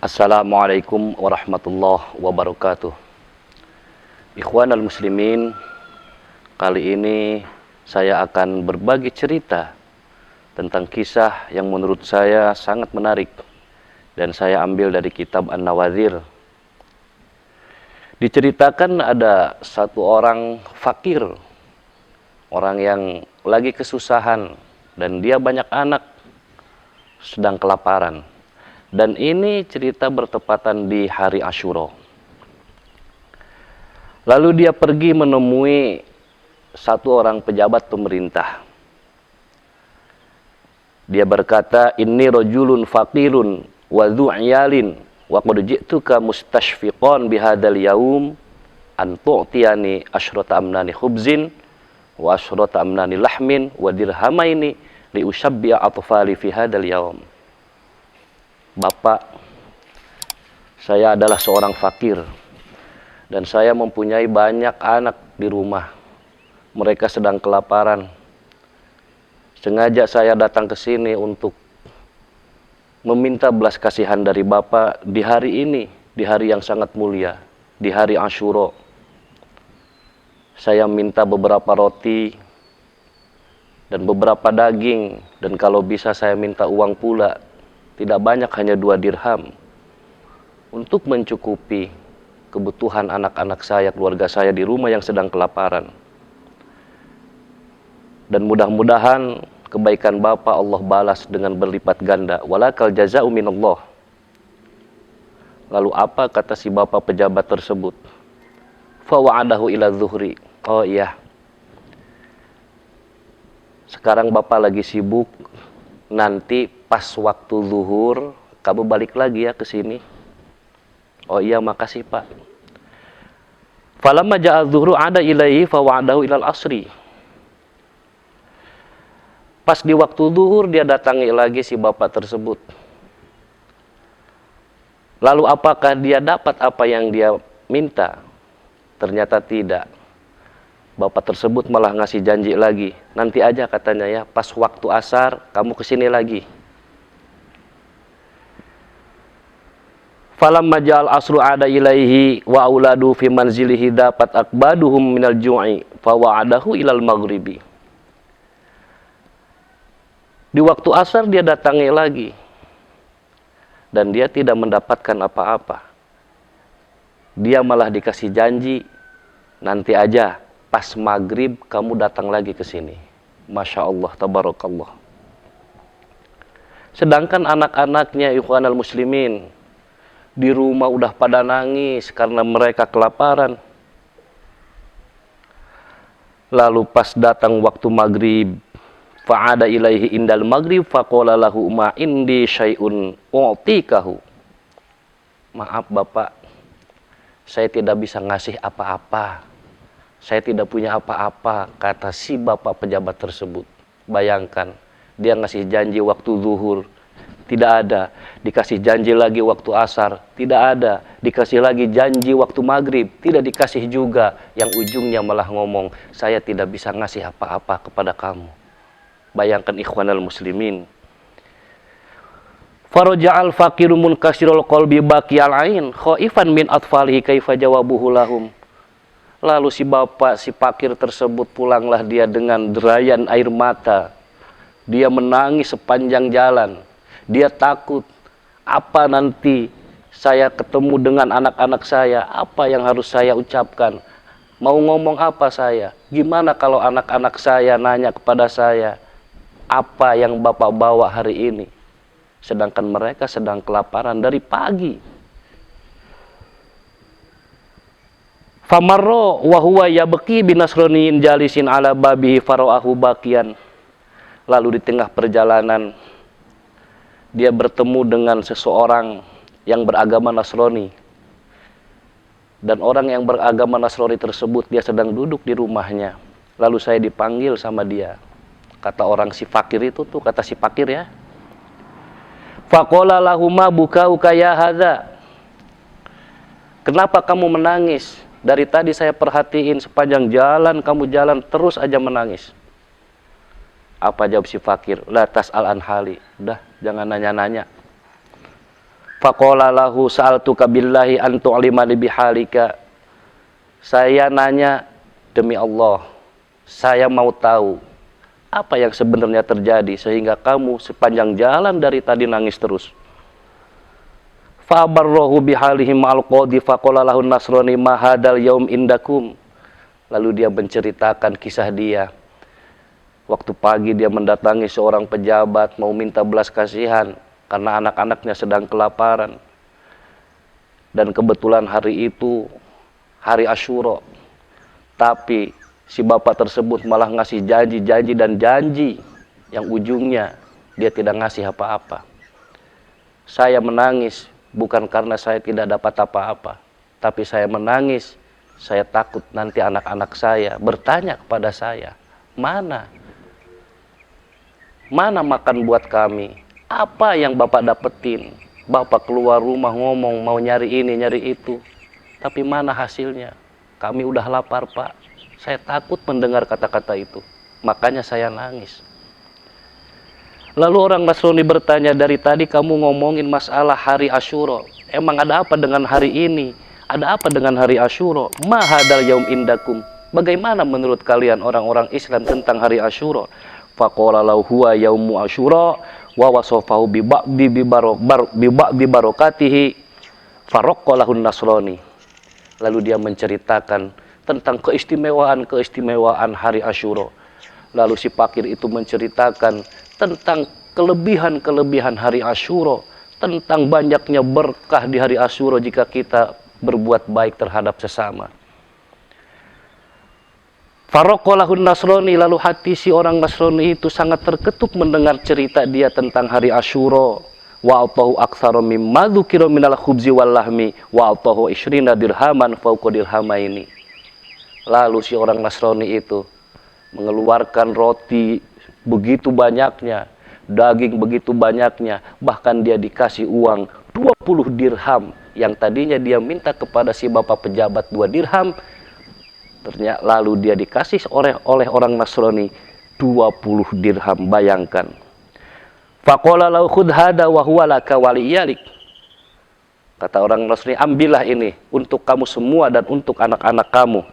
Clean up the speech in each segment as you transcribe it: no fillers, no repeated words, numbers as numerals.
Assalamualaikum warahmatullahi wabarakatuh. Ikhwanal muslimin, kali ini saya akan berbagi cerita tentang kisah yang menurut saya sangat menarik dan saya ambil dari kitab An-Nawadzir. Diceritakan ada satu orang fakir, orang yang lagi kesusahan dan dia banyak anak, sedang kelaparan. Dan ini cerita bertepatan di hari Asyura. Lalu dia pergi menemui satu orang pejabat pemerintah. Dia berkata, "Inni rajulun faqirun wa dhu 'iyalin wa qad ji'tuka mustashfiqan bihadzal yaum an tu'tiyani asyrata amnani khubzin wa asyrata amnani lahmin wa dirhamaini li ushabbi'a atfali fi hadzal yaum." Bapak, saya adalah seorang fakir dan saya mempunyai banyak anak di rumah. Mereka sedang kelaparan. Sengaja saya datang ke sini untuk meminta belas kasihan dari Bapak di hari ini, di hari yang sangat mulia, di hari Asyura. Saya minta beberapa roti dan beberapa daging, dan kalau bisa saya minta uang pula. Tidak banyak, hanya 2 dirham untuk mencukupi kebutuhan anak-anak saya, keluarga saya di rumah yang sedang kelaparan. Dan mudah-mudahan kebaikan Bapak Allah balas dengan berlipat ganda. Walakal jaza'u minallah. Lalu apa kata si Bapak pejabat tersebut? Fa wa'adahu ila zuhri. Oh iya, sekarang Bapak lagi sibuk, nanti pas waktu zuhur kamu balik lagi ya ke sini. Oh iya, makasih Pak. Falamma ja'a zuhru ada ilaihi fa wa'adahu ilal asri. Pas di waktu zuhur dia datangi lagi si Bapak tersebut. Lalu apakah dia dapat apa yang dia minta? Ternyata tidak. Bapak tersebut malah ngasih janji lagi. Nanti aja katanya ya, pas waktu asar kamu kesini lagi. Falamma ja'al asru ada ilaihi wa auladu fi manzilihi dapat akbaduhum minal ju'i fa wa'adahu ilal maghribi. Di waktu asar dia datangi lagi dan dia tidak mendapatkan apa-apa. Dia malah dikasih janji, nanti aja pas maghrib kamu datang lagi ke sini. Masya Allah, tabarakallah. Sedangkan anak-anaknya, ikhwanal muslimin, di rumah udah pada nangis karena mereka kelaparan. Lalu pas datang waktu maghrib, fa'ada ilaihi indal maghrib faqala lahu ma indi syai'un u'tikahu. Maaf Bapak, saya tidak bisa ngasih apa-apa. Saya tidak punya apa-apa, kata si Bapak pejabat tersebut. Bayangkan, dia ngasih janji waktu zuhur, tidak ada. Dikasih janji lagi waktu asar, tidak ada. Dikasih lagi janji waktu maghrib, tidak dikasih juga. Yang ujungnya malah ngomong, saya tidak bisa ngasih apa-apa kepada kamu. Bayangkan ikhwanal muslimin. Faraja'al faqiru munkasirul qalbi baqiyal ain khaifan min atfalihi kaifa jawabuhu lahum. Lalu si bapak, si fakir tersebut pulanglah dia dengan derayan air mata. Dia menangis sepanjang jalan. Dia takut, apa nanti saya ketemu dengan anak-anak saya, apa yang harus saya ucapkan? Mau ngomong apa saya? Gimana kalau anak-anak saya nanya kepada saya, apa yang Bapak bawa hari ini? Sedangkan mereka sedang kelaparan dari pagi. Famarro wa huwa yabki binasroniyin jalisin ala babihi fara'ahu baqiyan. Lalu di tengah perjalanan dia bertemu dengan seseorang yang beragama Nasrani. Dan orang yang beragama Nasrani tersebut dia sedang duduk di rumahnya. Lalu saya dipanggil sama dia. Kata orang si fakir itu tuh, kata si fakir ya. Faqala lahuma bukauka ya hadza. Kenapa kamu menangis? Dari tadi saya perhatiin sepanjang jalan kamu jalan terus aja menangis. Apa jawab si fakir? La tas'al an hali. Udah, jangan nanya-nanya. Faqala lahu sa'altuka billahi an tu'limani bihalika. Saya nanya demi Allah, saya mau tahu apa yang sebenarnya terjadi sehingga kamu sepanjang jalan dari tadi nangis terus. Fabarrahu bihalihi ma'al qadi faqala lahu nasrani ma hadal yaum indakum. Lalu dia menceritakan kisah dia. Waktu pagi dia mendatangi seorang pejabat mau minta belas kasihan karena anak-anaknya sedang kelaparan. Dan kebetulan hari itu hari Asyura. Tapi si bapak tersebut malah ngasih janji-janji dan janji yang ujungnya dia tidak ngasih apa-apa. Saya menangis bukan karena saya tidak dapat apa-apa, tapi saya menangis, saya takut nanti anak-anak saya bertanya kepada saya, mana makan buat kami? Apa yang Bapak dapetin? Bapak keluar rumah ngomong mau nyari ini, nyari itu. Tapi mana hasilnya? Kami udah lapar, Pak. Saya takut mendengar kata-kata itu. Makanya saya nangis. Lalu orang Nasrani bertanya, dari tadi kamu ngomongin masalah hari Asyura. Emang ada apa dengan hari ini? Ada apa dengan hari Asyura? Ma hadal yaum indakum. Bagaimana menurut kalian orang-orang Islam tentang hari Asyura? Faqala lahu huwa yaumu Asyura wa wasafahu bi ba'di barakatihi faraqalahu Nasrani. Lalu dia menceritakan tentang keistimewaan hari Asyura. Lalu si fakir itu menceritakan tentang kelebihan-kelebihan hari Asyura, tentang banyaknya berkah di hari Asyura jika kita berbuat baik terhadap sesama. Faraqalahun Nasrani, lalu hati si orang Nasrani itu sangat terketuk mendengar cerita dia tentang hari Asyura. Wa atahu aktsara mimma dzukira minal khubzi wal lahmi wa atahu 20 dirhaman fawqa dirhamaini. Lalu si orang Nasrani itu mengeluarkan roti begitu banyaknya, daging begitu banyaknya, bahkan dia dikasih uang 20 dirham yang tadinya dia minta kepada si bapak pejabat 2 dirham. Ternyata lalu dia dikasih oleh orang Nasrani 20 dirham, bayangkan. Faqala lahu khudh hada wa huwa laka wa liyalik. Kata orang Nasrani, ambillah ini untuk kamu semua dan untuk anak-anak kamu.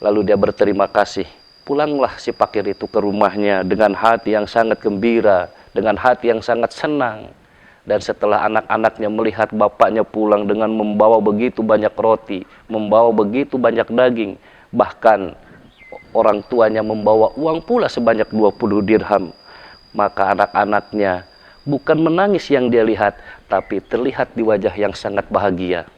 Lalu dia berterima kasih. Pulanglah si fakir itu ke rumahnya dengan hati yang sangat gembira, dengan hati yang sangat senang. Dan setelah anak-anaknya melihat bapaknya pulang dengan membawa begitu banyak roti, membawa begitu banyak daging, bahkan orang tuanya membawa uang pula sebanyak 20 dirham, maka anak-anaknya bukan menangis yang dia lihat, tapi terlihat di wajah yang sangat bahagia.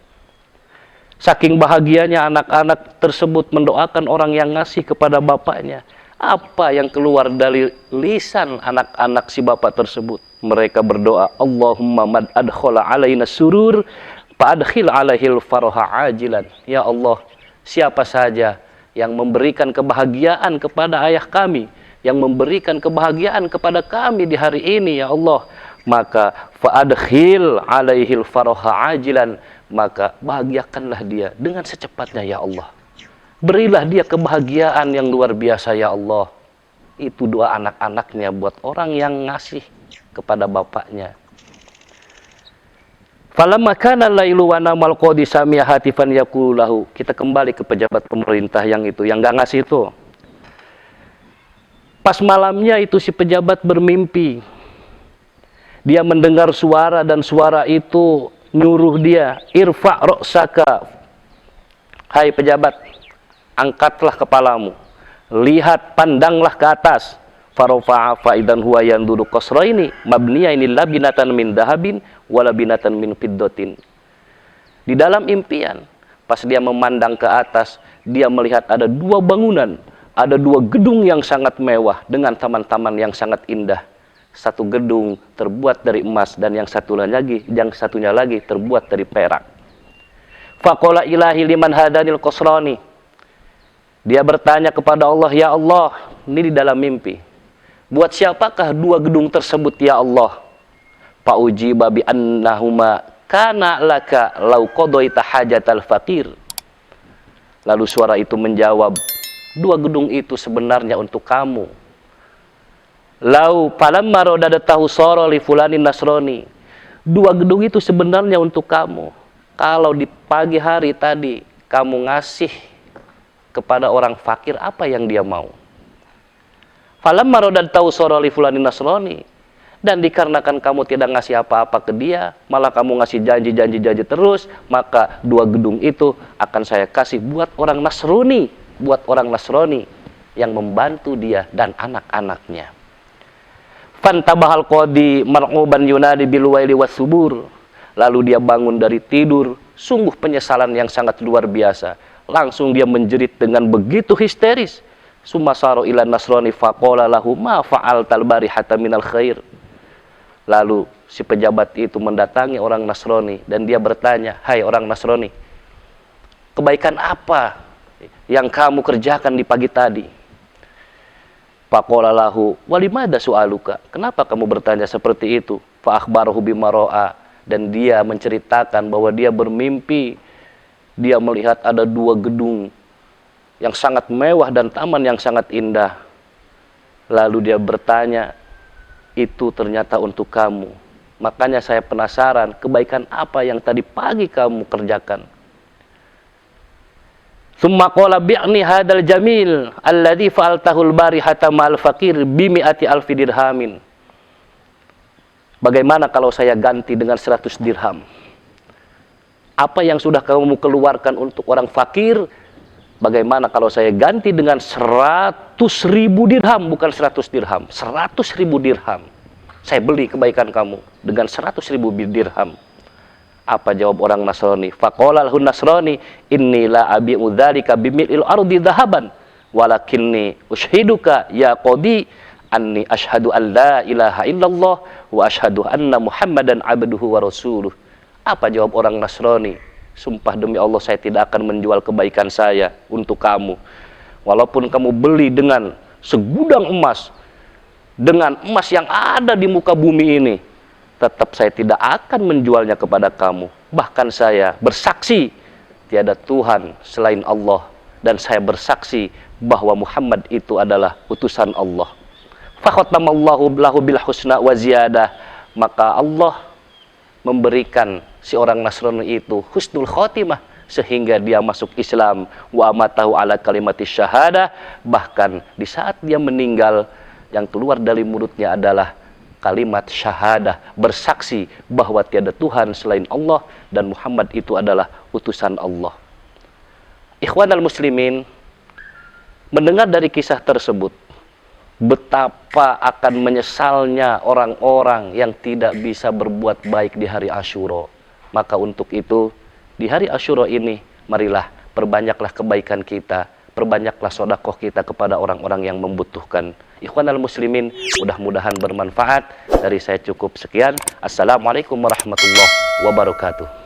Saking bahagianya anak-anak tersebut mendoakan orang yang ngasih kepada bapaknya. Apa yang keluar dari lisan anak-anak si bapak tersebut? Mereka berdoa, Allahumma mad adkhala alaina surur fa'adkhil alaihil faraha ajilan. Ya Allah, siapa saja yang memberikan kebahagiaan kepada ayah kami, yang memberikan kebahagiaan kepada kami di hari ini, ya Allah, maka fa'adkhil alaihil faraha ajilan, maka bahagiakanlah dia dengan secepatnya, ya Allah. Berilah dia kebahagiaan yang luar biasa, ya Allah. Itu doa anak-anaknya buat orang yang ngasih kepada bapaknya. Falamma kana lailu wa namal qadi sami'a hatifan yaqulahu. Kita kembali ke pejabat pemerintah yang itu, yang enggak ngasih itu. Pas malamnya itu si pejabat bermimpi. Dia mendengar suara dan suara itu nyuruh dia, irfa' ra'saka. Hai pejabat, angkatlah kepalamu. Lihat, pandanglah ke atas. Farofa'a fa'idan huwa yanduru qasraini mabniyaini labinatan min dahabin walabinatan min fiddatin. Di dalam impian, pas dia memandang ke atas, dia melihat ada 2 bangunan, ada 2 gedung yang sangat mewah dengan taman-taman yang sangat indah. Satu gedung terbuat dari emas dan yang satunya lagi terbuat dari perak. Faqala ilahi liman hadanil qasrani. Dia bertanya kepada Allah, ya Allah, ini di dalam mimpi, buat siapakah 2 gedung tersebut, ya Allah? Fa'ujiba bi annahuma kana laka law qadaita hajatal faqir. Lalu suara itu menjawab, 2 gedung itu sebenarnya untuk kamu. Lau falamma radadatahu sara li fulanin nasrani. 2 gedung itu sebenarnya untuk kamu. Kalau di pagi hari tadi kamu ngasih kepada orang fakir, apa yang dia mau? Falamma radadtu sara li fulanin nasrani. Dan dikarenakan kamu tidak ngasih apa-apa ke dia, malah kamu ngasih janji terus, maka 2 gedung itu akan saya kasih buat orang Nasrani, yang membantu dia dan anak-anaknya. Fantabahal qadi mar'uban yunadi bil waili was-subur. Lalu dia bangun dari tidur, sungguh penyesalan yang sangat luar biasa. Langsung dia menjerit dengan begitu histeris. Sumasaro ila Nasrani faqala lahu ma fa'altal barihata minal khair. Lalu si pejabat itu mendatangi orang Nasrani dan dia bertanya, "Hai orang Nasrani, kebaikan apa yang kamu kerjakan di pagi tadi?" Faqala lahu walimada su'aluka? Kenapa kamu bertanya seperti itu? Fa akhbarahu bima ra'a. Dan dia menceritakan bahwa dia bermimpi, dia melihat ada 2 gedung yang sangat mewah dan taman yang sangat indah. Lalu dia bertanya, itu ternyata untuk kamu. Makanya saya penasaran, kebaikan apa yang tadi pagi kamu kerjakan? Tsumma qala bi'ni hadzal jamil alladzi fa'altahul barihata ma'al faqir bi mi'ati alfi dirhamin. Bagaimana kalau saya ganti dengan 100 dirham? Apa yang sudah kamu keluarkan untuk orang fakir, bagaimana kalau saya ganti dengan 100.000 dirham, bukan 100 dirham, 100.000 dirham. Saya beli kebaikan kamu dengan 100.000 dirham. Apa jawab orang Nasrani? Faqala lahu Nasrani, inni la abi'u dzalika bimil'il ardi dhahaban, walakinni ushiduka ya qadi anni asyhadu an la ilaha illallah wa asyhadu anna Muhammadan abduhu wa rasuluh. Apa jawab orang Nasrani? Sumpah demi Allah, saya tidak akan menjual kebaikan saya untuk kamu. Walaupun kamu beli dengan segudang emas, dengan emas yang ada di muka bumi ini, tetap saya tidak akan menjualnya kepada kamu. Bahkan saya bersaksi, tiada Tuhan selain Allah. Dan saya bersaksi bahwa Muhammad itu adalah utusan Allah. Fakhatamallahu lahu bil husna wa ziyadah. Maka Allah memberikan si orang Nasrani itu husnul khotimah, sehingga dia masuk Islam. Wa amatahu ala kalimati syahadah. Bahkan di saat dia meninggal, yang keluar dari mulutnya adalah kalimat syahadah, bersaksi bahwa tiada Tuhan selain Allah dan Muhammad itu adalah utusan Allah. Ikhwanal muslimin, mendengar dari kisah tersebut, betapa akan menyesalnya orang-orang yang tidak bisa berbuat baik di hari Asyura. Maka untuk itu, di hari Asyura ini, marilah perbanyaklah kebaikan kita, perbanyaklah sedekah kita kepada orang-orang yang membutuhkan. Ikhwanal muslimin, mudah-mudahan bermanfaat. Dari saya cukup sekian. Assalamualaikum warahmatullahi wabarakatuh.